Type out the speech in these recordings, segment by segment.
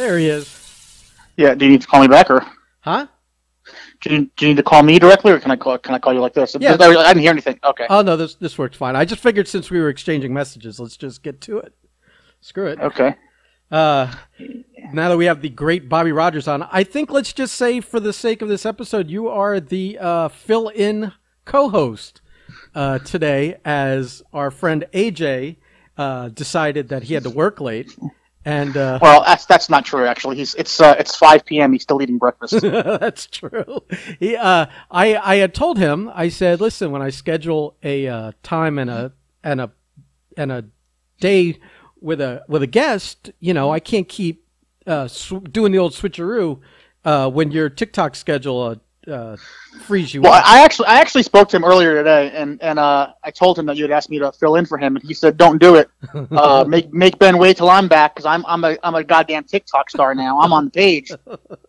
There he is. Yeah. Do you need to call me back, or Huh? do you need to call me directly, or can I call you like this? Yeah. I didn't hear anything. Okay. Oh no, this works fine. I just figured since we were exchanging messages, let's just get to it. Screw it. Okay. Now that we have the great Bobby Rogers on, I think let's just say, for the sake of this episode, you are the fill-in co-host today, as our friend AJ decided that he had to work late. And well, that's not true. Actually, it's 5 p.m. He's still eating breakfast. That's true. I had told him. I said, listen, when I schedule a time and a day with a guest, I can't keep doing the old switcheroo when your TikTok schedule frees you. Well, up. I actually spoke to him earlier today, and I told him that you had asked me to fill in for him, and he said, "Don't do it. Make Ben wait till I'm back, because I'm a goddamn TikTok star now. I'm on the page."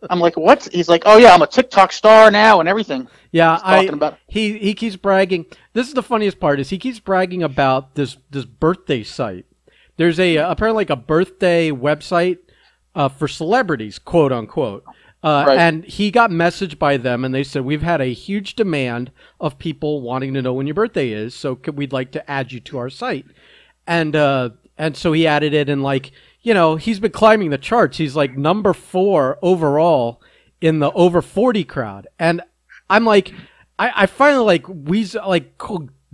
I'm like, "What?" He's like, "Oh yeah, I'm a TikTok star now and everything." Yeah, he keeps bragging. This is the funniest part: is he keeps bragging about this birthday site. There's apparently like a birthday website for celebrities, quote unquote. Right. And he got messaged by them, and they said, we've had a huge demand of people wanting to know when your birthday is, so we'd like to add you to our site. And so he added it, and he's been climbing the charts. He's like number 4 overall in the over 40 crowd. And I'm like, I finally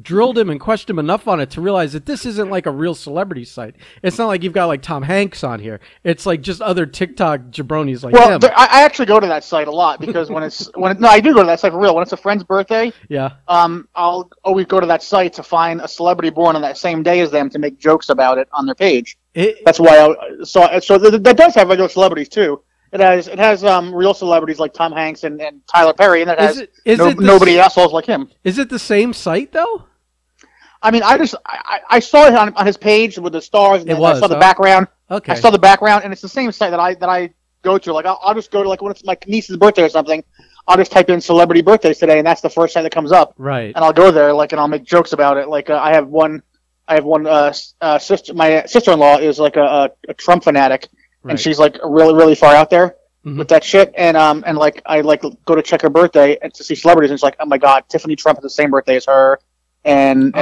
drilled him and questioned him enough on it to realize that this isn't like a real celebrity site. It's not like you've got like Tom Hanks on here. It's like just other TikTok jabronis like him. Well, I actually go to that site a lot, because I do go to that site for real. When it's a friend's birthday, yeah, I'll always go to that site to find a celebrity born on that same day as them to make jokes about it on their page. That's why that does have regular celebrities too. It has real celebrities like Tom Hanks and Tyler Perry, and it has nobody assholes like him. Is it the same site though? I mean, I saw it on his page with the stars, and I saw the background. Okay. I saw the background, and it's the same site that I go to. Like I'll just go to, like, when it's my niece's birthday or something, I'll just type in celebrity birthdays today, and that's the first site that comes up. Right. And I'll go there, and I'll make jokes about it. Like I have one sister. My sister-in-law is like a Trump fanatic, right. And she's like really, really far out there with that shit. And I go to check her birthday and to see celebrities, and it's like, oh my God, Tiffany Trump has the same birthday as her. And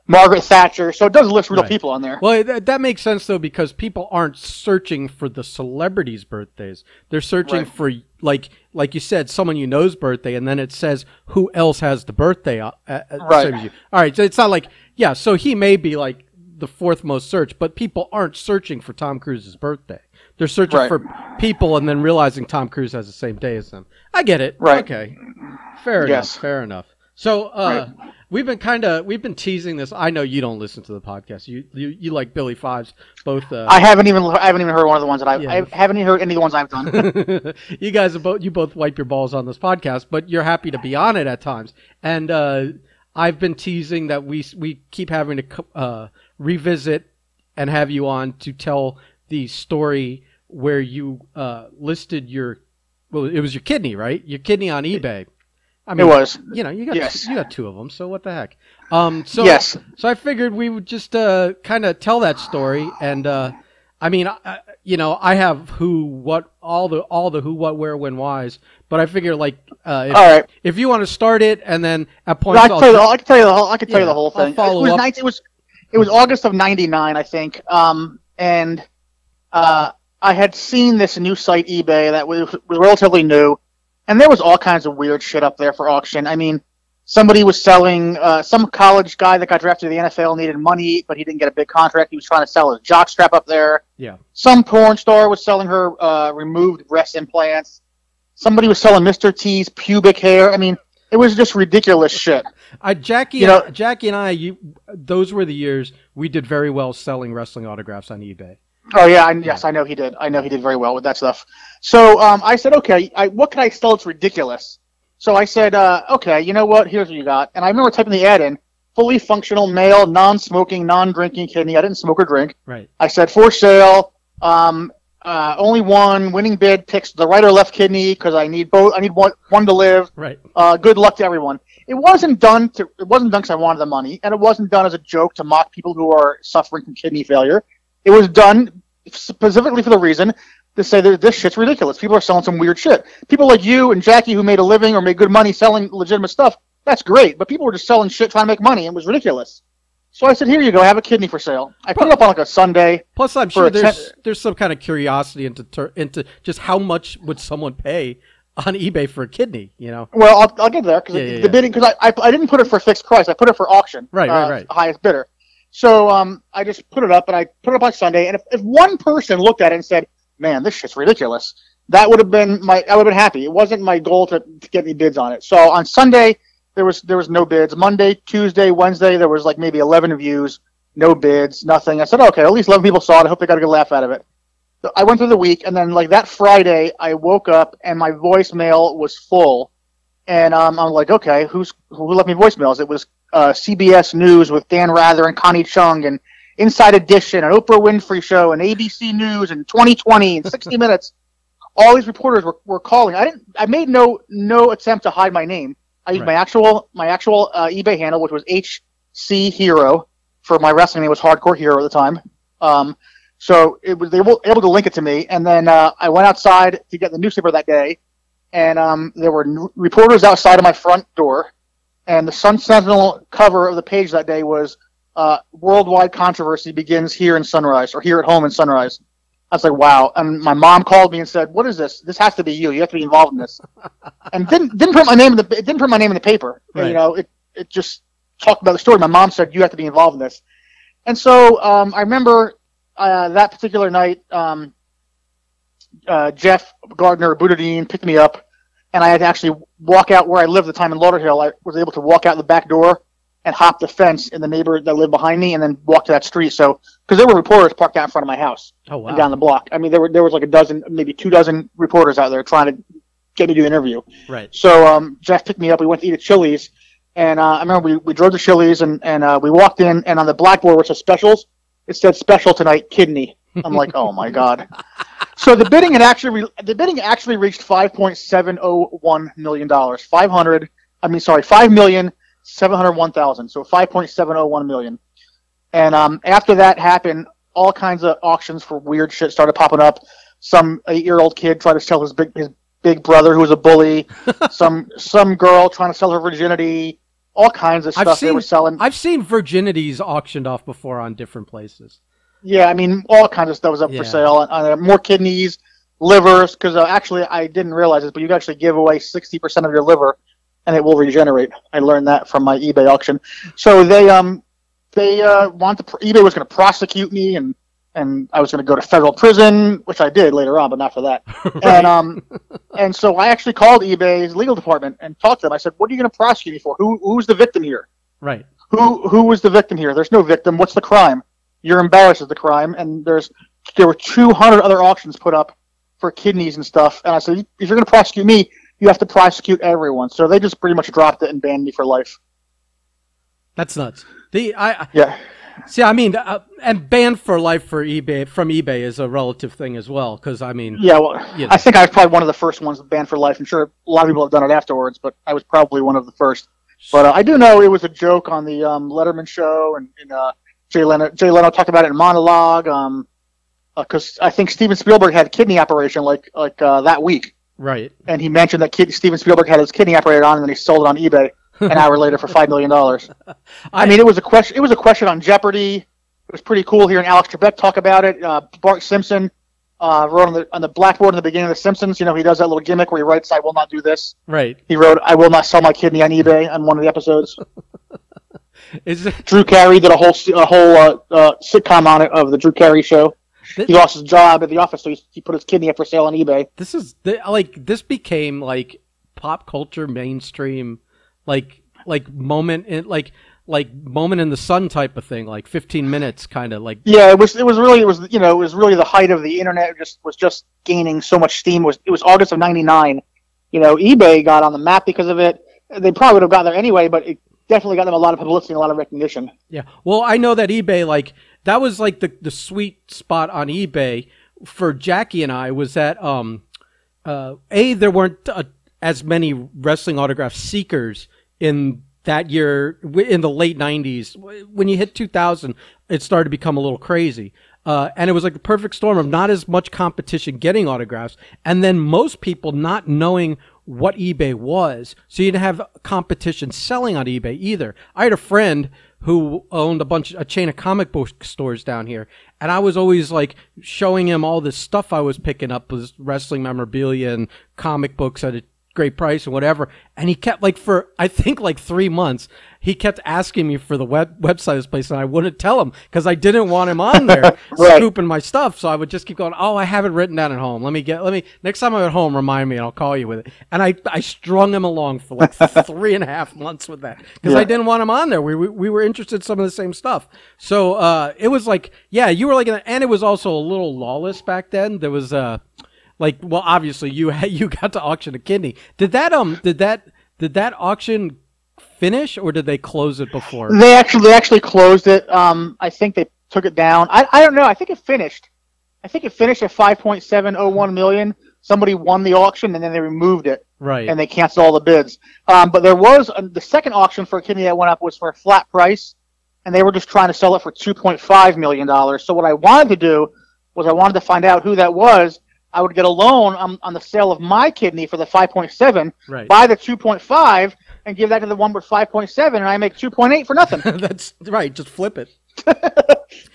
Margaret Thatcher, so it does list real people on there. Well, that makes sense though, because people aren't searching for the celebrities' birthdays; they're searching for like you said, someone you know's birthday, and then it says who else has the birthday at the same as you. All right, so it's not like so he may be like the 4th most searched, but people aren't searching for Tom Cruise's birthday. They're searching for people, and then realizing Tom Cruise has the same day as them. I get it. Right. Okay. Fair enough. So we've been teasing this. I know you don't listen to the podcast. You like Billy Fives both. I haven't even heard one of the ones that I haven't even heard any of the ones I've done. You guys both wipe your balls on this podcast, but you're happy to be on it at times. And I've been teasing that we keep having to revisit and have you on to tell the story where you listed it was your kidney, right? Your kidney on eBay. I mean, it was. You got 2 of them, so what the heck? Yes. So I figured we would just kind of tell that story, and I mean, I have who, what, all the who, what, where, when, whys, but I figure if you want to start it, and then at points, I can tell you the whole thing. It was August of '99, I think, and I had seen this new site eBay that was relatively new. And there was all kinds of weird shit up there for auction. I mean, somebody was selling, some college guy that got drafted to the NFL needed money, but he didn't get a big contract. He was trying to sell his jockstrap up there. Yeah. Some porn star was selling her removed breast implants. Somebody was selling Mr. T's pubic hair. I mean, it was just ridiculous shit. Jackie and I, those were the years we did very well selling wrestling autographs on eBay. Oh yeah, yes, I know he did. I know he did very well with that stuff. So I said, okay, what can I sell? It's ridiculous. So I said, okay, you know what? Here's what you got. And I remember typing the ad in: fully functional male, non-smoking, non-drinking kidney. I didn't smoke or drink. Right. I said for sale. Only one winning bid picks the right or left kidney because I need both. I need one to live. Right. Good luck to everyone. It wasn't done because I wanted the money, and it wasn't done as a joke to mock people who are suffering from kidney failure. It was done specifically for the reason to say that this shit's ridiculous. People are selling some weird shit. People like you and Jackie who made a living or made good money selling legitimate stuff, that's great. But people were just selling shit trying to make money, and it was ridiculous. So I said, here you go, have a kidney for sale. I put it up on like a Sunday. Plus, I'm sure there's some kind of curiosity into just how much would someone pay on eBay for a kidney, you know? Well, I'll get there, because the bidding, because I didn't put it for fixed price. I put it for auction. Right. Highest bidder. So I just put it up, and I put it up on Sunday. And if one person looked at it and said, man, this shit's ridiculous, that would have been I would have been happy. It wasn't my goal to get any bids on it. So on Sunday, there was no bids. Monday, Tuesday, Wednesday, there was like maybe 11 views, no bids, nothing. I said, okay, at least 11 people saw it. I hope they got a good laugh out of it. So I went through the week, and then like that Friday, I woke up and my voicemail was full, and I'm like, okay, who left me voicemails? It was CBS News with Dan Rather and Connie Chung, and Inside Edition, and Oprah Winfrey Show, and ABC News, and 2020, and 60 Minutes. All these reporters were calling. I made no attempt to hide my name. I used my actual eBay handle, which was HC Hero. For my wrestling name was Hardcore Hero at the time. So they were able to link it to me, and then I went outside to get the newspaper that day, and there were reporters outside of my front door, and the Sun Sentinel cover of the page that day was "Worldwide Controversy Begins Here in Sunrise," or "Here at Home in Sunrise." I was like, wow. And my mom called me and said, what is this? This has to be you. You have to be involved in this. And didn't put my name in the paper. Right. You know, it just talked about the story. My mom said, you have to be involved in this. And so I remember that particular night, Jeff Gardner, Boudadine, picked me up, and I had to actually walk out where I lived at the time in Lauderhill. I was able to walk out the back door and hop the fence in the neighbor that lived behind me, and then walk to that street. So, because there were reporters parked out in front of my house, and down the block. I mean, there was like a dozen, maybe 24 reporters out there trying to get me to do an interview. Right. So Jeff picked me up. We went to eat at Chili's, and I remember we drove to Chili's, and we walked in, and on the blackboard which says specials, it said special tonight, kidney. I'm like, oh my god. So the bidding actually reached $5.701 million. $5,701,000. So $5.701 million. And after that happened, all kinds of auctions for weird shit started popping up. Some 8-year-old kid tried to sell his big brother who was a bully. some girl trying to sell her virginity. All kinds of stuff they were selling. I've seen virginities auctioned off before on different places. Yeah, I mean, all kinds of stuff was up for sale. More kidneys, livers, because actually I didn't realize this, but you can actually give away 60% of your liver, and it will regenerate. I learned that from my eBay auction. So eBay was going to prosecute me, and I was going to go to federal prison, which I did later on, but not for that. Right. And so I actually called eBay's legal department and talked to them. I said, "What are you going to prosecute me for? Who's the victim here? Right. Who was the victim here? There's no victim. What's the crime? You're embarrassed is the crime." And there were 200 other auctions put up for kidneys and stuff. And I said, if you're going to prosecute me, you have to prosecute everyone. So they just pretty much dropped it and banned me for life. That's nuts. See, I mean, and banned for life from eBay is a relative thing as well, because I mean, I think I was probably one of the first ones banned for life. I'm sure a lot of people have done it afterwards, but I was probably one of the first. But I do know it was a joke on the Letterman show, and Jay Leno talked about it in monologue. Because I think Steven Spielberg had a kidney operation like that week. Right. And he mentioned that Steven Spielberg had his kidney operated on, and then he sold it on eBay an hour later for $5 million. I mean, it was a question on Jeopardy. It was pretty cool hearing Alex Trebek talk about it. Bart Simpson wrote on the blackboard in the beginning of The Simpsons. You know, he does that little gimmick where he writes, "I will not do this." Right. He wrote, "I will not sell my kidney on eBay" on one of the episodes. Drew Carey did a whole sitcom on it of the Drew Carey show. He lost his job at the office, so he put his kidney up for sale on eBay. This became like pop culture mainstream, like moment in moment in the sun type of thing, like 15 minutes kind of like. Yeah, it was really the height of the internet. Was just gaining so much steam. It was August of '99. You know, eBay got on the map because of it. They probably would have gotten there anyway, but it definitely got them a lot of publicity and a lot of recognition. Yeah. Well, I know that eBay, that was like the sweet spot on eBay for Jackie and I was that there weren't as many wrestling autograph seekers in that year in the late 90s. When you hit 2000, it started to become a little crazy. And it was like the perfect storm of not as much competition getting autographs, and then most people not knowing what eBay was. So you didn't have competition selling on eBay either. I had a friend who owned a chain of comic book stores down here, and I was always like showing him all this stuff I was picking up, was wrestling memorabilia and comic books at a great price and whatever. And he kept for I think 3 months, he kept asking me for the website of this place, and I wouldn't tell him because I didn't want him on there right. scooping my stuff. So I would just keep going, oh, I have it written down at home. Let me next time I'm at home, remind me and I'll call you with it. And I strung him along for 3.5 months with that because I didn't want him on there. We were interested in some of the same stuff. So it was you were and it was also a little lawless back then. There was well, obviously you got to auction a kidney. Did that auction finish, or did they close it before? They actually closed it. I think they took it down. I don't know. I think it finished. I think it finished at 5.701 million. Somebody won the auction and then they removed it. Right. And they canceled all the bids. But there was the second auction for a kidney that went up was for a flat price, and they were just trying to sell it for $2.5 million. So what I wanted to do was I wanted to find out who that was. I would get a loan on the sale of my kidney for the 5.7, right. Buy the 2.5, and give that to the one with 5.7, and I make 2.8 for nothing. That's right. Just flip it.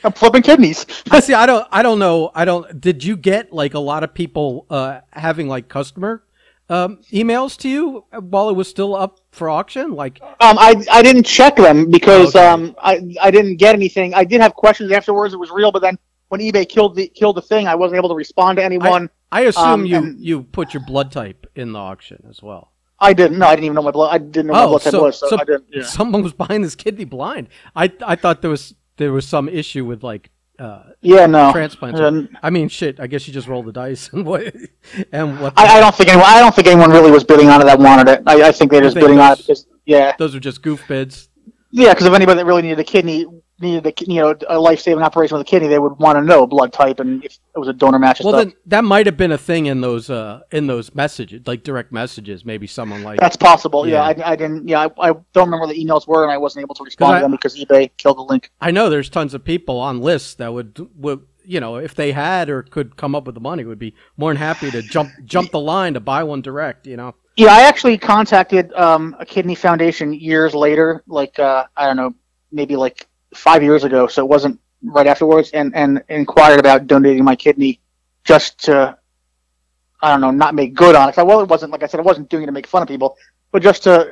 I'm flipping kidneys. See, I don't know. Did you get a lot of people having customer emails to you while it was still up for auction? I didn't check them because okay. I didn't get anything. I did have questions afterwards. It was real, but then when eBay killed the thing, I wasn't able to respond to anyone. I assume you put your blood type in the auction as well. I didn't. No, I didn't even know my blood. I didn't know my blood type was. So I didn't. Yeah. Someone was buying this kidney blind. I thought there was some issue with transplants. I mean, shit. I guess you just roll the dice and what. I don't think anyone really was bidding on it that wanted it. I think they're just bidding on it because those are just goof bids. Yeah, because if anybody that really needed a kidney, a life-saving operation with a kidney, they would want to know blood type and if it was a donor match. Well, then that might have been a thing in those messages, direct messages. Maybe someone that's possible. Yeah, I didn't. Yeah, I don't remember what the emails were, and I wasn't able to respond to them because eBay killed the link. I know there's tons of people on lists that would if they had or could come up with the money, would be more than happy to jump the line to buy one direct. Yeah, I actually contacted a kidney foundation years later, I don't know, maybe 5 years ago, so it wasn't right afterwards, and inquired about donating my kidney just to, I don't know, not make good on it. Well, it wasn't, like I said, I wasn't doing it to make fun of people, but just to,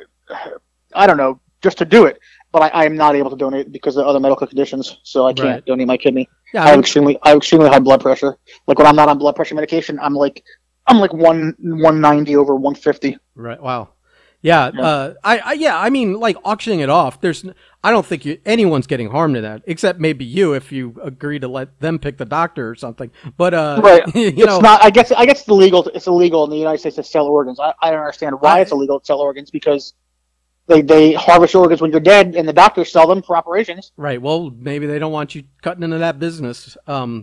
I don't know, just to do it. But I am not able to donate because of other medical conditions, so I can't donate my kidney. Yeah, I have extremely high blood pressure. When I'm not on blood pressure medication, I'm 190 over 150. Right. Wow. Yeah. I mean, auctioning it off. I don't think anyone's getting harmed in that, except maybe you if you agree to let them pick the doctor or something. But right. It's not. I guess it's illegal. It's illegal in the United States to sell organs. I don't understand why it's illegal to sell organs because they harvest organs when you're dead, and the doctors sell them for operations. Right. Well, maybe they don't want you cutting into that business. Yeah,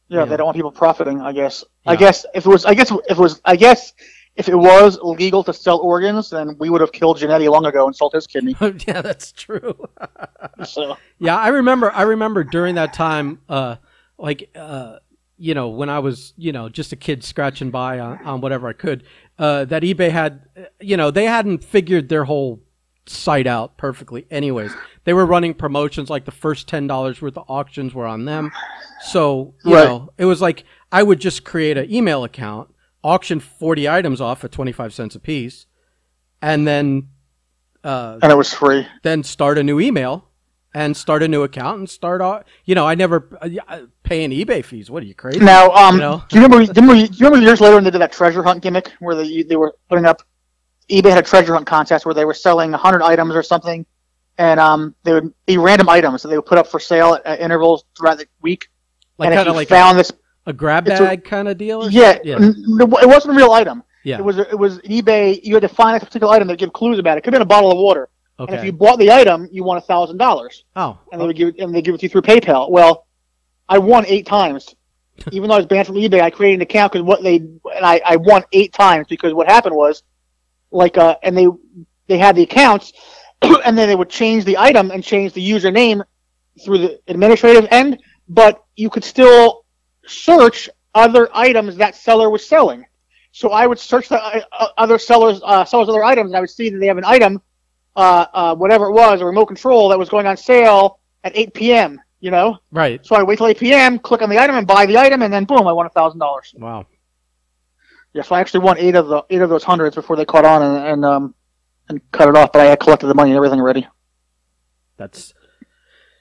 they don't want people profiting. I guess. Yeah. If it was illegal to sell organs, then we would have killed Genetti long ago and sold his kidney. Yeah, that's true. Yeah, I remember during that time, when I was, just a kid scratching by on whatever I could, that eBay had, they hadn't figured their whole site out perfectly. Anyways, they were running promotions, the first $10 worth of auctions were on them. So, you know, it was I would just create an email account, auction 40 items off at 25 cents a piece, and then and it was free. Then start a new email and start a new account and start off. I never paying eBay fees. What are you, crazy? Now, do you remember years later when they did that treasure hunt gimmick where they were putting up? eBay had a treasure hunt contest where they were selling 100 items or something, and they would be random items that they would put up for sale at intervals throughout the week. And if you found a grab bag kind of deal? It wasn't a real item. Yeah. It was eBay. You had to find a particular item that give clues about it. It could have been a bottle of water. Okay. And if you bought the item, you won $1,000. Oh. And they would give it to you through PayPal. Well, I won 8 times. Even though I was banned from eBay, I created an account I won 8 times because what happened was, and they had the accounts, and then they would change the item and change the username through the administrative end. but you could still search other items that seller was selling. So I would search the other sellers' other items, and I would see that they have an item, whatever it was, a remote control that was going on sale at 8 p.m., you know? Right. So I wait till 8 p.m., click on the item, and buy the item, and then boom, I won $1,000. Wow. Yeah, so I actually won eight of those hundreds before they caught on and cut it off, but I had collected the money and everything already. That's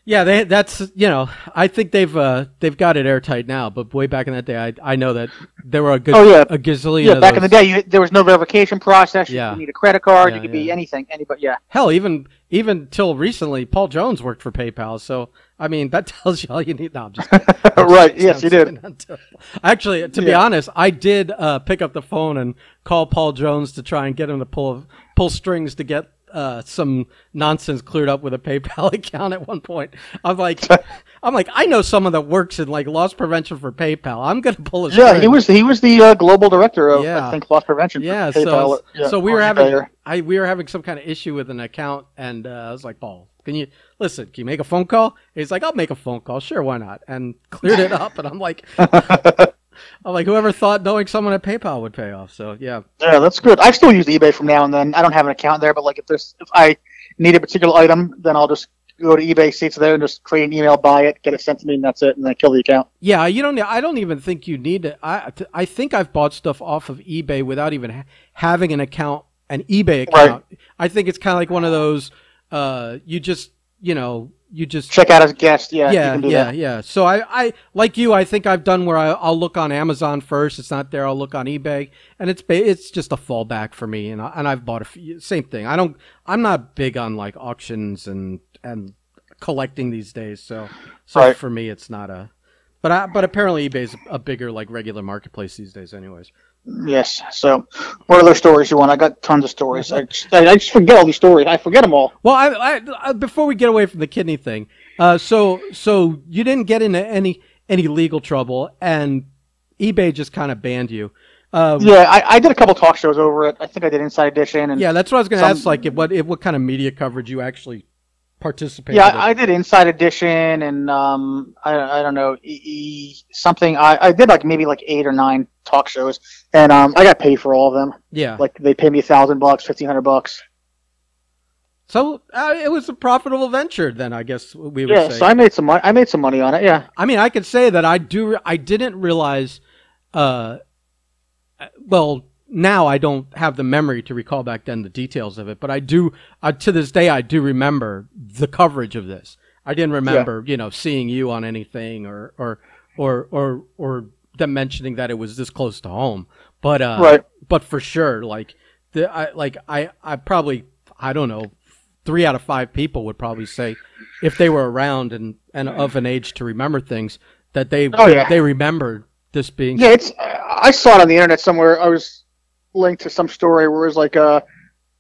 I think they've got it airtight now, but way back in that day, I know that there were a gazillion. Yeah, of back those. in the day, there was no verification process. Yeah. You need a credit card. You could be anything, anybody. Yeah. Hell, even till recently, Paul Jones worked for PayPal. So I mean, that tells you all you need. No, I'm just right. Yes, you did. Actually, to be honest, I did pick up the phone and call Paul Jones to try and get him to pull strings to get some nonsense cleared up with a PayPal account at one point. I'm like, I know someone that works in like loss prevention for PayPal. I'm gonna pull his. Yeah, string. he was the global director of I think loss prevention. Yeah, for PayPal. So we were having some kind of issue with an account, and I was like, Paul, can you make a phone call? He's like, I'll make a phone call. Sure, why not? And cleared it up, and I'm like. Whoever thought knowing someone at PayPal would pay off. So yeah. Yeah, that's good. I still use eBay from now and then. I don't have an account there, but like if I need a particular item, then I'll just go to eBay, see it's there, and just create an email, buy it, get it sent to me, and that's it, and then kill the account. Yeah, I don't even think you need it. I think I've bought stuff off of eBay without even having an eBay account. Right. I think it's kind of like one of those. You just check out as a guest. Yeah. So I like you. I think I've done where I'll look on Amazon first. It's not there. I'll look on eBay, and it's just a fallback for me. And I've bought same thing. I'm not big on like auctions and collecting these days. So right. For me, it's not a. But apparently eBay's a bigger like regular marketplace these days, anyways. Yes. So, what other stories you want? I got tons of stories. I just forget all these stories. I forget them all. Well, I before we get away from the kidney thing, so you didn't get into any legal trouble, and eBay just kind of banned you. I did a couple talk shows over it. I think I did Inside Edition. And yeah, that's what I was going to ask. Like, what kind of media coverage you actually participated? Yeah, I did Inside Edition, and I don't know something. I did maybe 8 or 9 talk shows, and I got paid for all of them. Yeah, like they paid me $1,000, $1,500. So it was a profitable venture, then I guess we would say. Yeah, so I made some money. I made some money on it. Yeah. I mean, I could say that I didn't realize. Well, now I don't have the memory to recall back then the details of it, but I do. To this day, I do remember the coverage of this. I didn't remember, seeing you on anything or them mentioning that it was this close to home. But right. But for sure, I probably, I don't know, 3 out of 5 people would probably say, if they were around and of an age to remember things, that they remembered this being. Yeah, I saw it on the internet somewhere. I was linked to some story where it was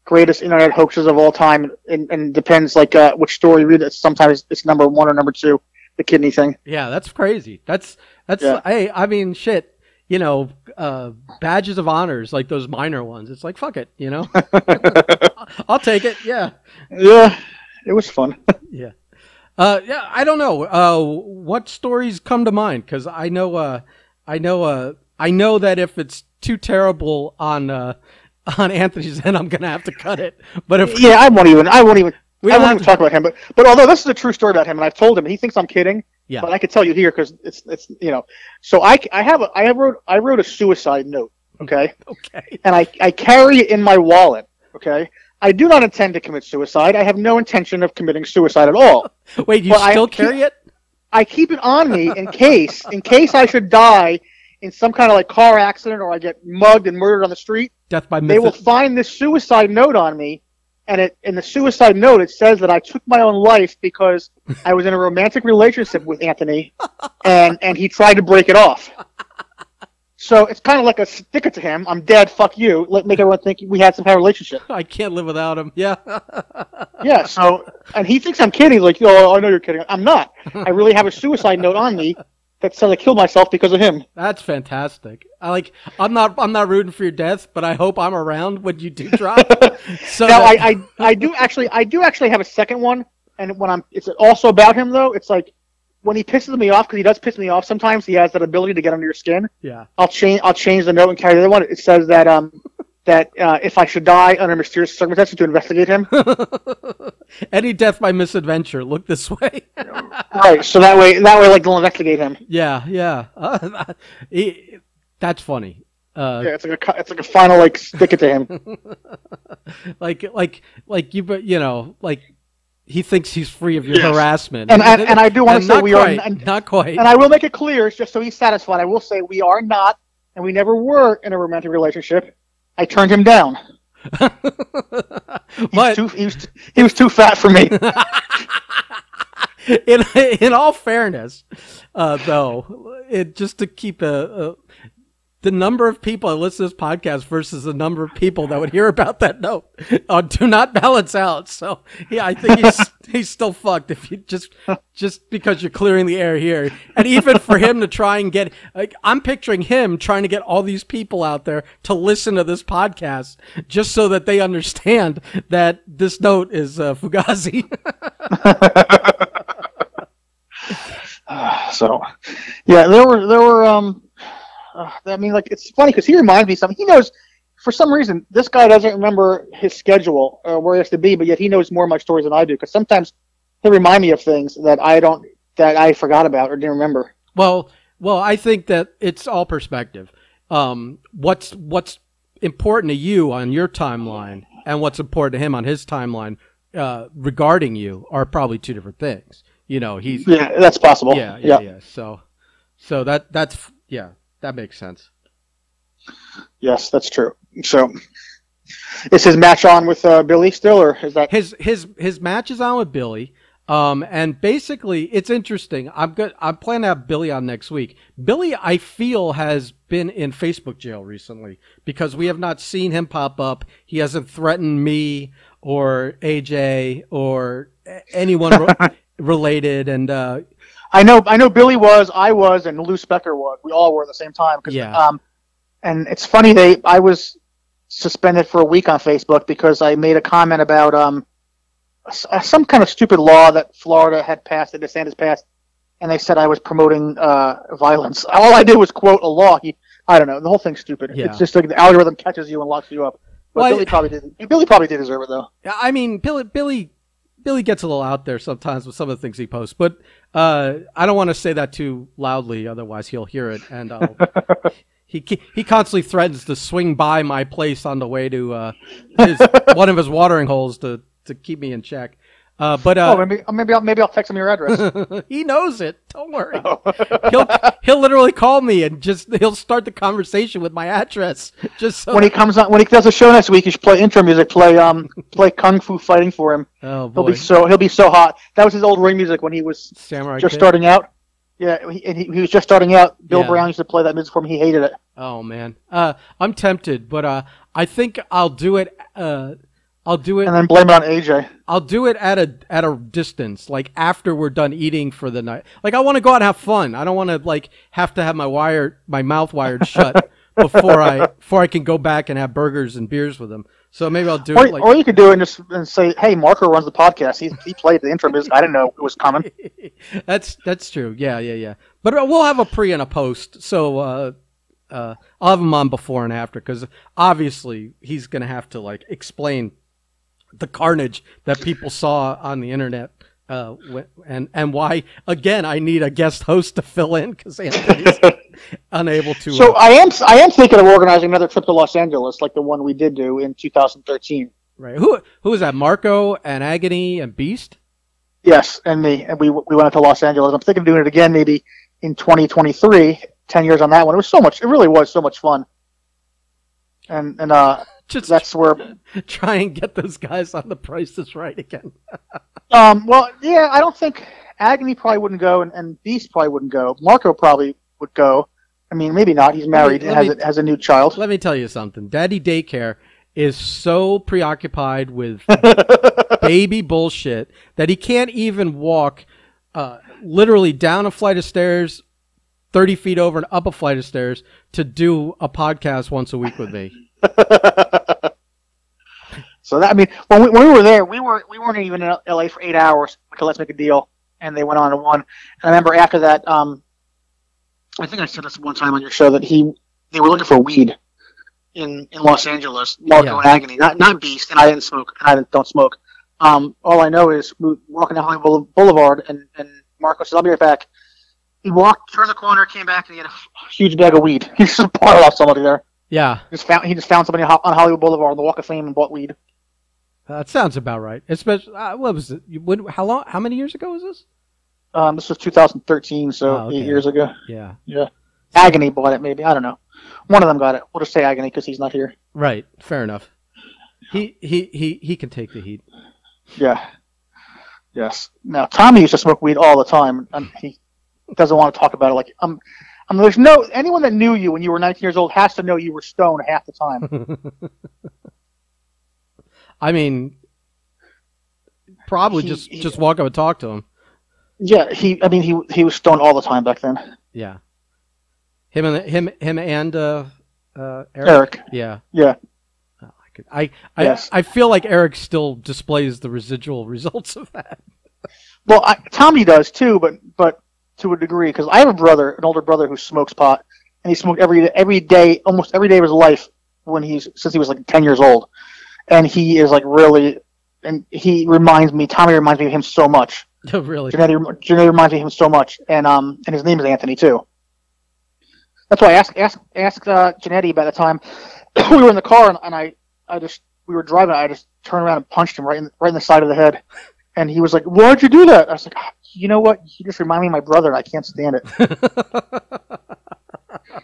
greatest internet hoaxes of all time, and depends which story you read. Sometimes it's number 1 or number 2, the kidney thing. Yeah, that's crazy. That's hey, I mean, shit. Badges of honors, like those minor ones. It's like, fuck it, I'll take it. Yeah. Yeah, it was fun. Yeah. I don't know. What stories come to mind? Because I know that if it's too terrible on Anthony's end, I'm gonna have to cut it. But if I won't even talk about him. But although this is a true story about him, and I've told him, he thinks I'm kidding. Yeah. But I could tell you here because it's. So I wrote a suicide note. Okay. Okay. And I carry it in my wallet. Okay. I do not intend to commit suicide. I have no intention of committing suicide at all. Wait, you still carry it? I keep it on me in case I should die in some kind of car accident, or I get mugged and murdered on the street. Death by They will find this suicide note on me, and in the suicide note it says that I took my own life because I was in a romantic relationship with Anthony, and he tried to break it off. So it's kind of like a sticker to him. I'm dead. Fuck you. Make everyone think we had some kind of relationship. I can't live without him. Yeah. Yeah. So, and he thinks I'm kidding. He's like, oh, I know you're kidding. I'm not. I really have a suicide note on me that says I killed myself because of him. That's fantastic. I'm not rooting for your death, but I hope I'm around when you do drop. So now I do actually have a second one, and it's also about him though. It's when he pisses me off, because he does piss me off sometimes, he has that ability to get under your skin. Yeah. I'll change the note and carry the other one. It says that if I should die under mysterious circumstances, to investigate him. Any death by misadventure, look this way. Right. So that way, like, they'll investigate him. Yeah. That's funny. Yeah, it's like a final, like, stick it to him. like he thinks he's free of your harassment. And I do want to say we are not quite. And I will make it clear, just so he's satisfied. I will say we are not, and we never were in a romantic relationship. I turned him down. He was too fat for me. In all fairness, though, just to keep the number of people that listen to this podcast versus the number of people that would hear about that note do not balance out. So yeah, I think he's still fucked if you just because you're clearing the air here. And even for him to try and get, like, I'm picturing him trying to get all these people out there to listen to this podcast just so that they understand that this note is Fugazi. So yeah, there were I mean, like, it's funny because he reminds me of something. He knows, for some reason, this guy doesn't remember his schedule or where he has to be, but yet he knows more of my stories than I do. Because sometimes he'll remind me of things that I forgot about or didn't remember. Well, I think that it's all perspective. What's important to you on your timeline and what's important to him on his timeline regarding you are probably two different things. You know, that's possible. Yeah. So that's. That makes sense. Yes, that's true. So, is his match on with Billy still, or is that his match is on with Billy? And basically, it's interesting. I'm planning to have Billy on next week. Billy, I feel, has been in Facebook jail recently because we have not seen him pop up. He hasn't threatened me or AJ or anyone related, and. I know Billy was, I was, and Lou Specker was. We all were at the same time. And it's funny, I was suspended for a week on Facebook because I made a comment about some kind of stupid law that Florida had passed, that DeSantis passed, and they said I was promoting violence. All I did was quote a law. I don't know. The whole thing's stupid. Yeah. It's just like the algorithm catches you and locks you up. But Billy probably did deserve it, though. I mean, Billy gets a little out there sometimes with some of the things he posts, but I don't want to say that too loudly, otherwise he'll hear it, and he constantly threatens to swing by my place on the way to one of his watering holes to keep me in check. Maybe I'll text him your address. He knows it. Don't worry. He'll literally call me and he'll start the conversation with my address. Just so when he does a show next week, you should play intro music. Play Kung Fu Fighting for him. Oh boy. He'll be so hot. That was his old ring music when he was Samurai just Kid. Starting out. Yeah, he was just starting out. Bill Brown used to play that music for him. He hated it. Oh man, I'm tempted, but I think I'll do it. I'll do it and then blame it on AJ. I'll do it at a distance, like after we're done eating for the night. Like I want to go out and have fun. I don't want to have to have my mouth wired shut before I can go back and have burgers and beers with him. So maybe I'll do it. Or you could do it and say, "Hey, Marco runs the podcast. He played the intro music. I didn't know it was coming." That's true. Yeah. But we'll have a pre and a post. So I'll have him on before and after because obviously he's gonna have to explain the carnage that people saw on the internet, and why again I need a guest host to fill in because Anthony's unable to. So I am thinking of organizing another trip to Los Angeles, like the one we did do in 2013. Right. Who was that? Marco and Agony and Beast. Yes, and me, and we went out to Los Angeles. I'm thinking of doing it again, maybe in 2023. 10 years on that one. It really was so much fun. And that's where try and get those guys on The Price is Right again. Well, yeah, I don't think Agony probably wouldn't go, and Beast probably wouldn't go. Marco probably would go. I mean, maybe not. He's married and has a new child. Let me tell you something. Daddy Daycare is so preoccupied with baby bullshit that he can't even walk literally down a flight of stairs, 30 feet over and up a flight of stairs to do a podcast once a week with me. So that, I mean, when we were there, we weren't even in LA for 8 hours. Okay, let's make a deal. and they went on and won. And I remember after that, I think I said this one time on your show that they were looking for weed in Los Angeles, Marco and Agony, not Beast, and I didn't smoke, and I don't smoke. All I know is we were walking down Hollywood Boulevard, and Marco said, "I'll be right back." He walked, turned the corner, came back, and he had a huge bag of weed. He just bought it off somebody there. Yeah. He just found somebody on Hollywood Boulevard on the Walk of Fame and bought weed. That sounds about right. Especially, what was it? How many years ago was this? This was 2013, so 8 years ago. Yeah. Yeah. Agony bought it, maybe. I don't know. One of them got it. We'll just say Agony because he's not here. Right. Fair enough. He can take the heat. Yeah. Yes. Now, Tommy used to smoke weed all the time, and he doesn't want to talk about it. Like, there's anyone that knew you when you were 19 years old has to know you were stoned half the time. I mean, probably just walk up and talk to him. Yeah, he was stoned all the time back then. Yeah. Him and Eric. Yeah. Yeah. I feel like Eric still displays the residual results of that. Well, Tommy does too, but to a degree, because I have an older brother who smokes pot, and he smoked every day, almost every day of his life since he was like 10 years old, and he is like really, and Tommy reminds me of him so much. Oh, really? Janetti reminds me of him so much, and his name is Anthony too. That's why I asked Janetti by the time we were in the car, and we were driving. I just turned around and punched him right in the side of the head, and he was like, "Why'd you do that?" I was like, "You know what? You just remind me of my brother, and I can't stand it."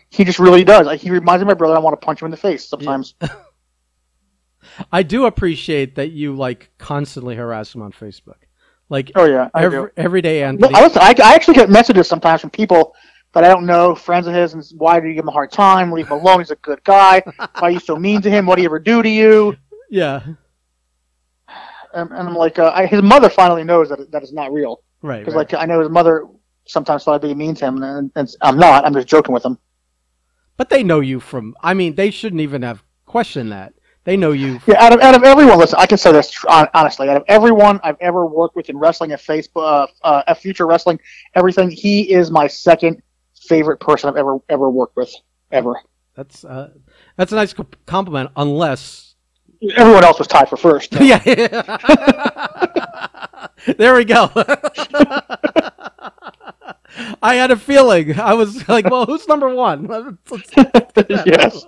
He just really does. He reminds me of my brother. I want to punch him in the face sometimes. Yeah. I do appreciate that you like constantly harass him on Facebook. Like, oh yeah, every day, Anthony. I actually get messages sometimes from people that I don't know, friends of his, and why do you give him a hard time? Leave him alone. He's a good guy. Why are you so mean to him? What did he ever do to you? Yeah. And I'm like, his mother finally knows that it's not real. Right. Because like I know his mother sometimes thought I'd be mean to him, and I'm not. I'm just joking with him. But they know you from. I mean, they shouldn't even have questioned that. They know you. Yeah, out of everyone, listen, I can say this honestly. Out of everyone I've ever worked with in wrestling, at Facebook, at Future Wrestling, everything, he is my second favorite person I've ever worked with, ever. That's a nice compliment, unless everyone else was tied for first. So. Yeah. There we go. I had a feeling. I was like, well, who's number one? Let's yes.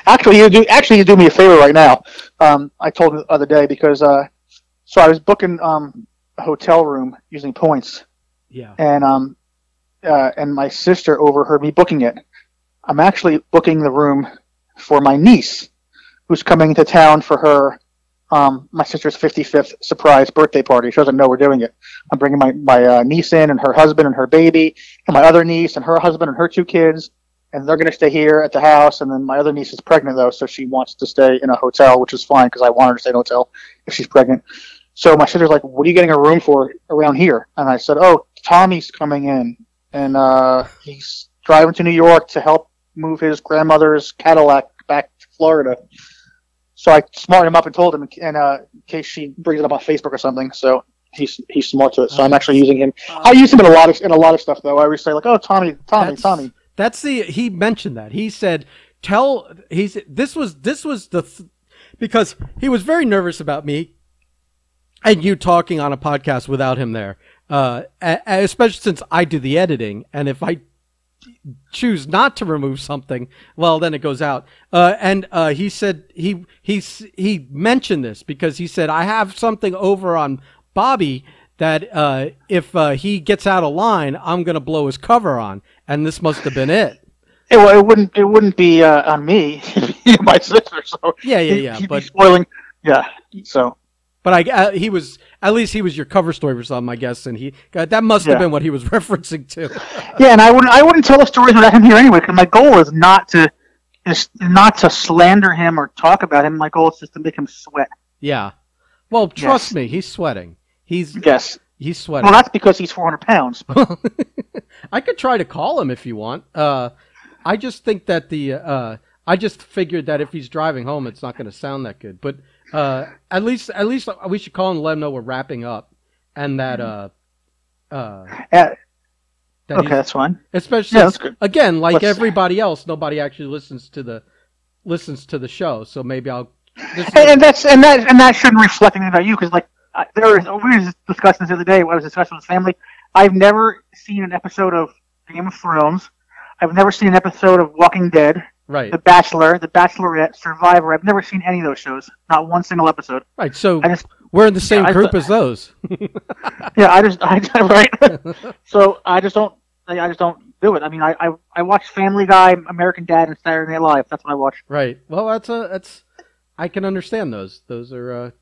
Actually, you do me a favor right now. I told him the other day because so I was booking a hotel room using points. Yeah. And my sister overheard me booking it. I'm actually booking the room for my niece, who's coming to town for her my sister's 55th surprise birthday party. She doesn't know we're doing it. I'm bringing my niece in, and her husband and her baby, and my other niece and her husband and her 2 kids. And they're going to stay here at the house. And then my other niece is pregnant, though, so she wants to stay in a hotel, which is fine because I want her to stay in a hotel if she's pregnant. So my sister's like, what are you getting a room for around here? And I said, oh, Tommy's coming in. And he's driving to New York to help move his grandmother's Cadillac back to Florida. So I smartened him up and told him in case she brings it up on Facebook or something. So he's smart to it. So I'm actually using him. I use him in a lot of stuff, though. I always say, like, oh, Tommy. He mentioned that. He said, this was because he was very nervous about me and you talking on a podcast without him there. Especially since I do the editing, and if I choose not to remove something, well, then it goes out. And he said he mentioned this because he said, I have something over on Bobby that if he gets out of line, I'm going to blow his cover on. And this must have been it. Well, it wouldn't be on me. It'd be my sister. So yeah. He'd be spoiling. Yeah. So. But he was your cover story for something, I guess, and that must have been what he was referencing to. Yeah, and I wouldn't tell the stories without him here anyway. Because my goal is not to slander him or talk about him. My goal is just to make him sweat. Yeah. Well, trust me, he's sweating. He's sweating. Well, that's because he's 400 pounds. I could try to call him if you want. I just think that I just figured that if he's driving home, it's not going to sound that good. But at least we should call him and let him know we're wrapping up. and that okay, that's fine. Especially that's good. Again, like everybody else, nobody actually listens to the show. So maybe I'll. And that shouldn't reflect anything about you, because like we were discussing this the other day. When I was discussing with family. I've never seen an episode of Game of Thrones. I've never seen an episode of Walking Dead. Right. The Bachelor, The Bachelorette, Survivor. I've never seen any of those shows. Not one single episode. Right. So we're in the same group as those. Yeah. Right. So I just don't do it. I mean, I watch Family Guy, American Dad, and Saturday Night Live. That's what I watch. Right. Well, I can understand those. Those are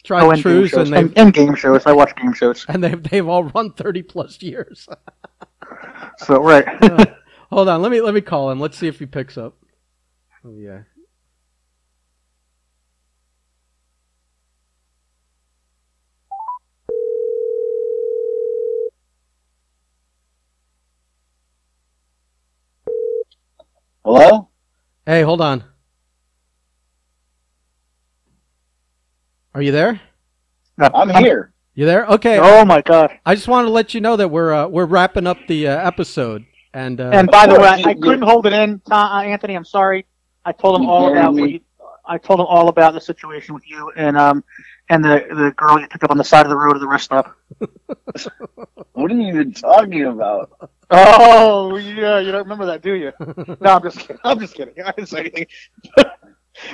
tried and trues, and game shows. I watch game shows, and they've all run 30+ years. So right. Hold on. Let me call him. Let's see if he picks up. Oh yeah. Hello? Hey, hold on. Are you there? I'm here. You there? Okay. Oh my God! I just wanted to let you know that we're wrapping up the episode, and by the way, I couldn't hold it in, Anthony. I'm sorry. I told him all about I told him all about the situation with you and the girl you picked up on the side of the road at the rest stop. What are you even talking about? Oh yeah, you don't remember that, do you? No, I'm just kidding. I didn't say anything.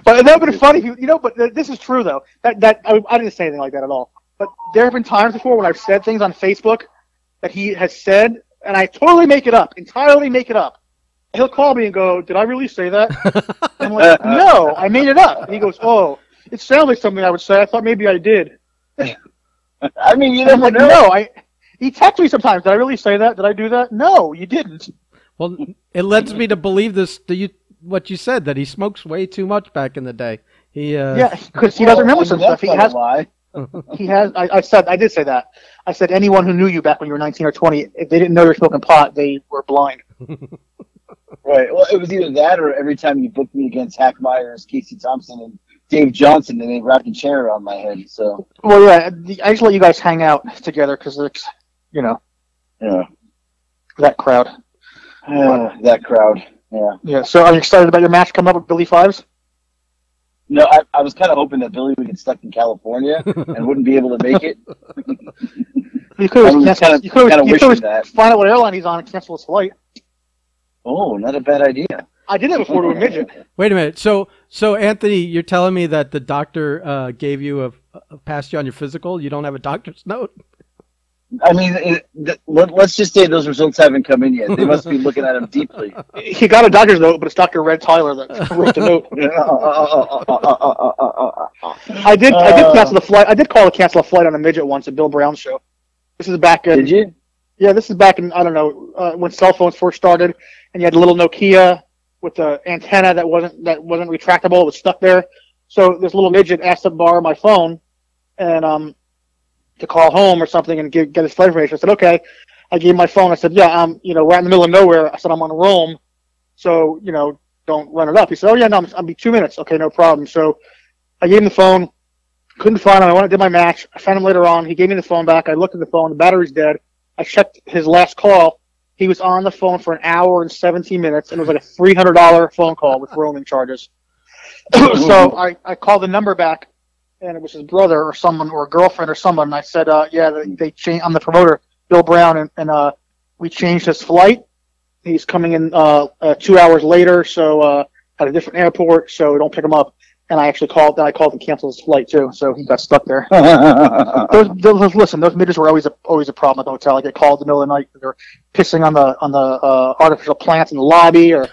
But that would have been funny, But this is true though. I didn't say anything like that at all. But there have been times before when I've said things on Facebook that he has said, and I totally make it up, entirely make it up. He'll call me and go, "Did I really say that?" I'm like, "No, I made it up." And he goes, "Oh, it sounds like something I would say. I thought maybe I did." I mean, you never know. No, he texts me sometimes. Did I really say that? Did I do that? No, you didn't. Well, it leads me to believe this. What you said, that he smokes way too much back in the day. Yeah, because he doesn't remember some stuff. He has. He has. I did say that. I said anyone who knew you back when you were 19 or 20, if they didn't know you were smoking pot, they were blind. Right. Well, it was either that or every time you booked me against Hack Myers, Casey Thompson, and Dave Johnson, and they wrapped a chair around my head. So. Well, yeah. I just let you guys hang out together because it's, Yeah. That crowd. That crowd. Yeah. Yeah. So, are you excited about your match coming up with Billy Fives? No, I was kind of hoping that Billy would get stuck in California and wouldn't be able to make it. You could find out what airline he's on and cancel his flight. Oh, not a bad idea. I did that before to a midget. Wait a minute. So Anthony, you're telling me that the doctor gave you passed you on your physical? You don't have a doctor's note? I mean, let's just say those results haven't come in yet. They must be looking at him deeply. He got a doctor's note, but it's Dr. Red Tyler that wrote the note. I did cancel the flight. I did call to cancel a flight on a midget once at Bill Brown's show. This is back in. Did you? Yeah, this is back in, I don't know, when cell phones first started, and you had a little Nokia with the antenna that wasn't retractable. It was stuck there. So this little midget asked to borrow my phone, and to call home or something and get his flight information. I said, okay. I gave him my phone. I said, yeah, we're out in the middle of nowhere. I said, I'm on Rome, so, don't run it up. He said, oh, yeah, no, I'll be 2 minutes. Okay, no problem. So I gave him the phone. Couldn't find him. I went and did my match. I found him later on. He gave me the phone back. I looked at the phone. The battery's dead. I checked his last call. He was on the phone for an hour and 17 minutes, and it was like a $300 phone call with roaming charges. So I called the number back, and it was his brother or someone or a girlfriend or someone. And I said, yeah, they changed. I'm the promoter, Bill Brown, and we changed his flight. He's coming in 2 hours later, so at a different airport, so don't pick him up. And I actually called. Then I called and canceled his flight too, so he got stuck there. Listen, those midgets were always a problem at the hotel. I get called in the middle of the night. They're pissing on the artificial plants in the lobby, or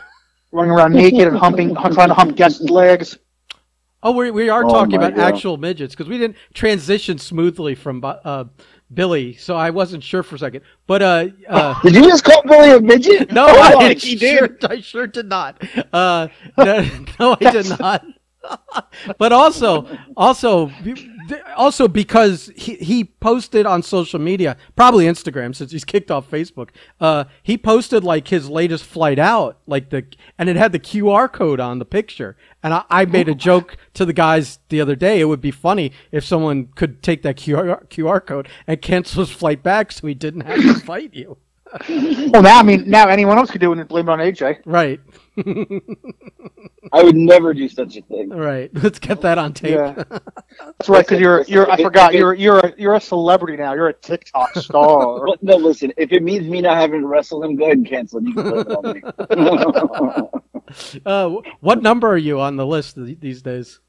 running around naked and trying to hump guests' legs. Oh, we are talking about actual midgets, because we didn't transition smoothly from Billy, so I wasn't sure for a second. But did you just call Billy a midget? No, I sure did not. No, I did not. But also, Also, because he posted on social media, probably Instagram since he's kicked off Facebook. He posted like his latest flight out, and it had the QR code on the picture. And I made a joke to the guys the other day. It would be funny if someone could take that QR code and cancel his flight back, so he didn't have to fight you. Well, now anyone else could do it and blame it on AJ. Right. I would never do such a thing. Right. Let's get that on tape. Yeah. That's right, because you're a celebrity now. You're a TikTok star. Well, no, listen. If it means me not having to wrestle him, go ahead and cancel it. You can blame it on me. What number are you on the list these days?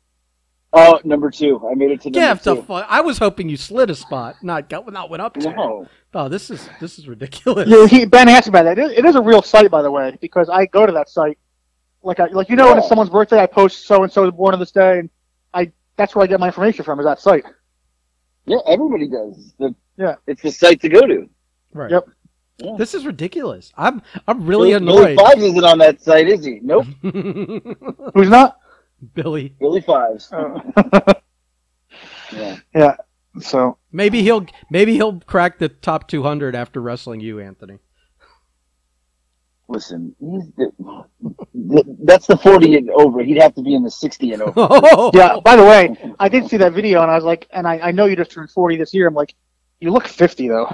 Oh, number 2. I made it to number 2. I was hoping you slid a spot, not went up to. No. Oh, this is ridiculous. Yeah, Ben asked about that. It is a real site, by the way, because I go to that site. When it's someone's birthday, I post so and so was born on this day, and that's where I get my information from. Is that site? Yeah, everybody does. It's the site to go to. Right. Yep. Yeah. This is ridiculous. I'm really annoyed. Billy Fives isn't on that site, is he? Nope. Who's not? Billy Fives. Oh. Yeah. Yeah. So maybe he'll crack the top 200 after wrestling you, Anthony. Listen, that's the 40 and over. He'd have to be in the 60 and over. Oh. Yeah. By the way, I did see that video, and I was like, and I know you just turned 40 this year. I'm like, you look 50 though.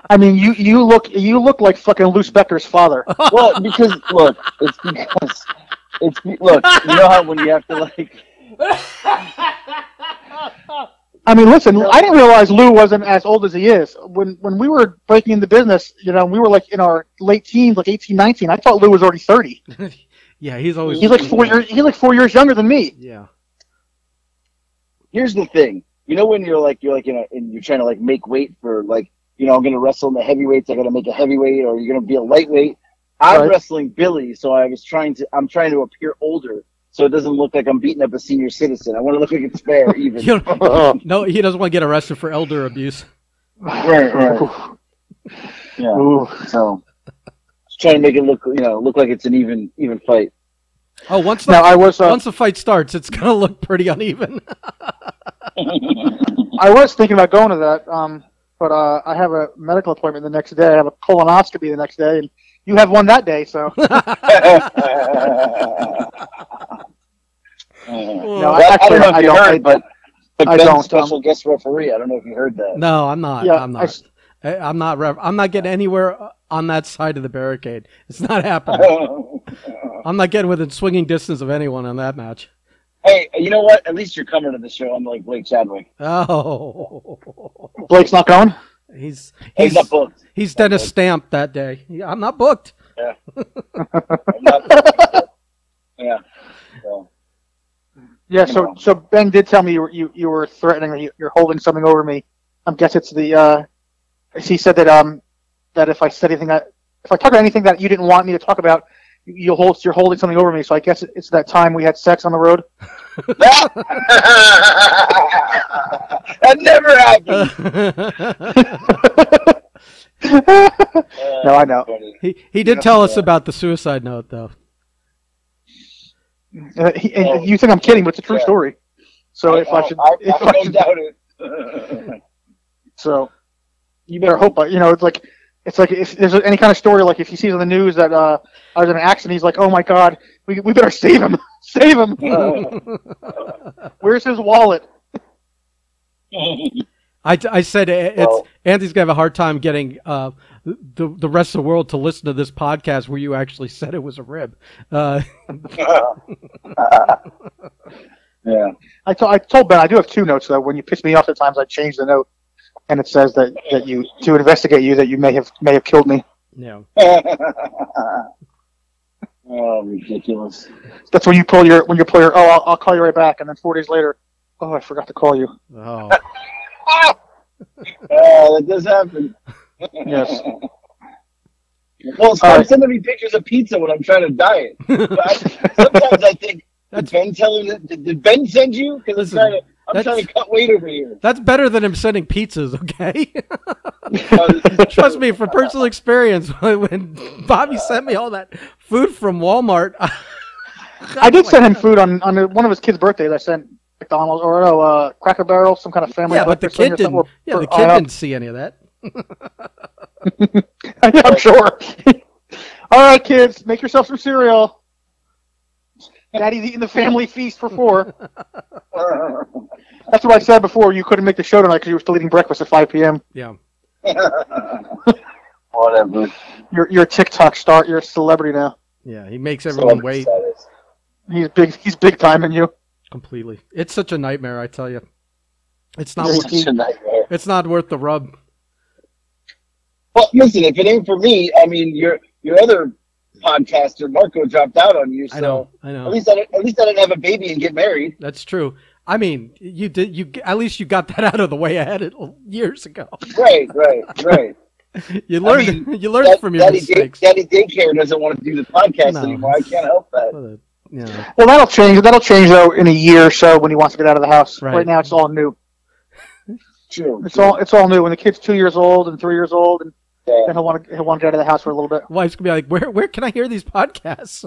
I mean, you look like fucking Lou Spector's father. Well, because you know how when you have to like. I mean, listen, I didn't realize Lou wasn't as old as he is. When we were breaking into business, we were like in our late teens, like 18, 19. I thought Lou was already 30. Yeah, he's like 4 years. He's like 4 years younger than me. Yeah. Here's the thing. When you're you're trying to like make weight for like, I'm going to wrestle in the heavyweights. I got to make a heavyweight, or you're going to be a lightweight. I'm wrestling Billy, so I'm trying to appear older. So it doesn't look like I'm beating up a senior citizen. I want to look like it's fair, even. No, he doesn't want to get arrested for elder abuse. Right. Yeah. Ooh. So, just trying to make it look like it's an even fight. Oh, once the fight starts, it's gonna look pretty uneven. I was thinking about going to that, but I have a medical appointment the next day. I have a colonoscopy the next day, and you have one that day, so. No, I don't know if you heard, but Ben's special guest referee. I don't know if you heard that. No, I'm not. Yeah, I'm not. I'm not getting anywhere on that side of the barricade. It's not happening. I'm not getting within swinging distance of anyone on that match. Hey, you know what? At least you're coming to the show. I'm like Blake Chadwick. Oh, Blake's not going. He's not booked. He's done a stamp that day. I'm not booked. Yeah. I'm not booked. Yeah. So. Yeah. So Ben did tell me you were threatening. You're holding something over me. I guess it's the. He said that if I said anything if I talk about anything that you didn't want me to talk about, you're holding something over me. So I guess it's that time we had sex on the road. That never happened. No, I know. He did tell us about the suicide note, though. You think I'm kidding, but it's a true story. So I don't doubt it. So you better hope. It's like if there's any kind of story, like if he sees on the news that I was in an accident, he's like, "Oh my God, we better save him, save him." Where's his wallet? I said Anthony's gonna have a hard time getting the rest of the world to listen to this podcast where you actually said it was a rib. Yeah. I told Ben I do have two notes though. When you piss me off at times, I change the note, and it says that you to investigate you that you may have killed me. Yeah. Oh, ridiculous. That's when you pull your I'll call you right back, and then 4 days later, I forgot to call you. Oh. That does happen. Yes. Well, stop sending me pictures of pizza when I'm trying to diet. Sometimes I think, did Ben send you? Because I'm trying to cut weight over here. That's better than him sending pizzas, okay? Trust me, from personal experience, when Bobby sent me all that food from Walmart, I did send him food on one of his kids' birthdays. I sent McDonald's or Cracker Barrel, some kind of family. Yeah, but the kid didn't. Yeah, the kid didn't see any of that. Yeah, I'm sure. All right, kids, make yourself some cereal. Daddy's eating the family feast for 4. That's what I said before. You couldn't make the show tonight because you were still eating breakfast at 5 p.m. Yeah. Whatever. You're a TikTok star. You're a celebrity now. Yeah, he makes everyone wait. He's big. He's big time in you. Completely. It's such a nightmare, I tell you. It's not. Such a nightmare. It's not worth the rub. Well, listen. If it ain't for me, I mean, your other podcaster Marco dropped out on you. So I know. At least I didn't have a baby and get married. That's true. I mean, you did. You at least you got that out of the way ahead years ago. Right. You learned from your mistakes. Daddy Daycare doesn't want to do the podcast anymore. I can't help that. Yeah. Well, that'll change. That'll change though in a year or so when he wants to get out of the house. Right now, it's all new. True. It's all new. When the kid's 2 years old and 3 years old, and then he'll want to get out of the house for a little bit. Wife's gonna be like, where can I hear these podcasts?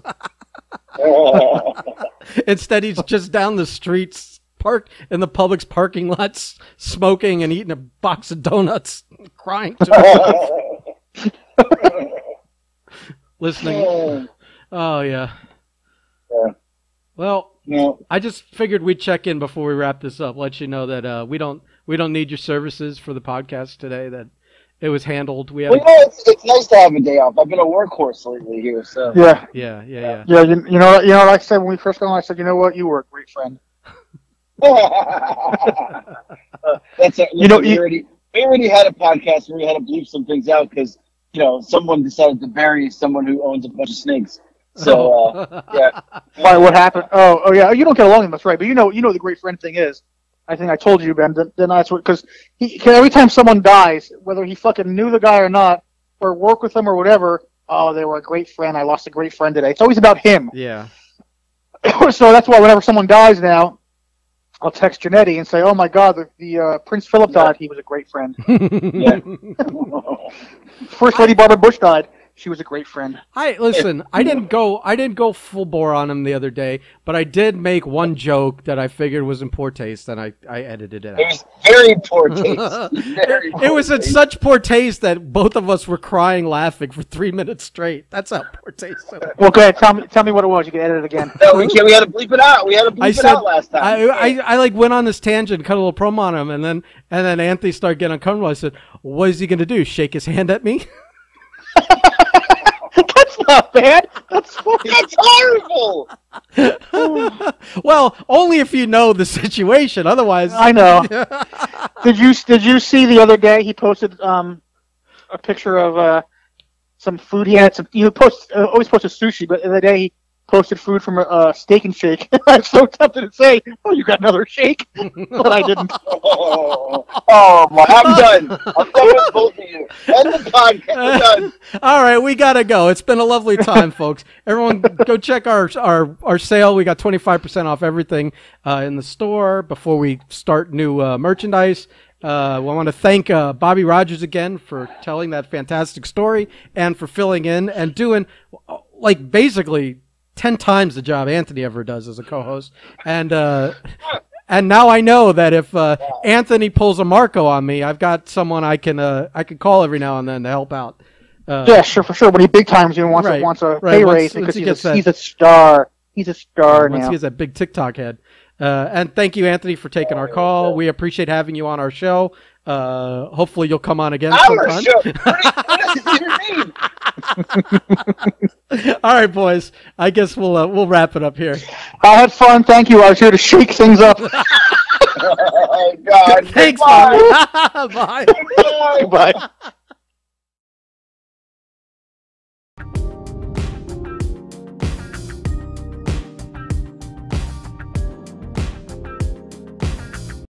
Instead, he's just down the streets, parked in the Publix parking lots, smoking and eating a box of donuts, crying to himself. Listening. Oh yeah. Well, I just figured we'd check in before we wrap this up. Let you know that we don't need your services for the podcast today. That it was handled. It's nice to have a day off. I've been a workhorse lately here, so yeah. Yeah. You know what I said when we first got on. I said, you know what, you were a great friend. That's it. We already had a podcast where we had to bleep some things out because someone decided to bury someone who owns a bunch of snakes. So yeah. Why? What happened? Oh yeah. You don't get along with him. That's right. But you know the great friend thing is. I think I told you, Ben. Then that's what because every time someone dies, whether he fucking knew the guy or not, or worked with him or whatever. Oh, they were a great friend. I lost a great friend today. It's always about him. Yeah. So that's why whenever someone dies now, I'll text Janetti and say, "Oh my God, the Prince Philip died. He was a great friend." Yeah. First Lady Barbara Bush died. She was a great friend. I didn't go full bore on him the other day, but I did make one joke that I figured was in poor taste, and I edited it out. It was very poor taste. It was in such poor taste that both of us were crying, laughing for 3 minutes straight. That's how poor taste. Well, go ahead. Tell me what it was. You can edit it again. No, we can't. We had to bleep it out. It out last time. I went on this tangent, cut a little promo on him, and then Anthony started getting uncomfortable. I said, "What is he going to do? Shake his hand at me?" That's not bad. That's horrible. Well, only if you know the situation. Otherwise, I know. Did you see the other day he posted a picture of some food he had? He always posted sushi, but the other day he posted food from a Steak and Shake. I'm so tempted to say, "Oh, you got another shake," but I didn't. Oh my! I'm done. I'm done with both of you. End the podcast. We're done. All right, we gotta go. It's been a lovely time, folks. Everyone, go check our sale. We got 25% off everything in the store before we start new merchandise. We want to thank Bobby Rogers again for telling that fantastic story and for filling in and doing basically 10 times the job Anthony ever does as a co-host. And now I know that if Anthony pulls a Marco on me, I've got someone I can call every now and then to help out. Yeah, sure, for sure. When he big times you wants a pay raise because he's a star. He's a star now. Once he has that big TikTok head. And thank you, Anthony, for taking our call. We appreciate having you on our show. Hopefully you'll come on again sometime. What does it even mean? All right, boys. I guess we'll wrap it up here. I had fun. Thank you. I was here to shake things up. Oh, God. Thanks, Bye. Bye. Bye. Goodbye.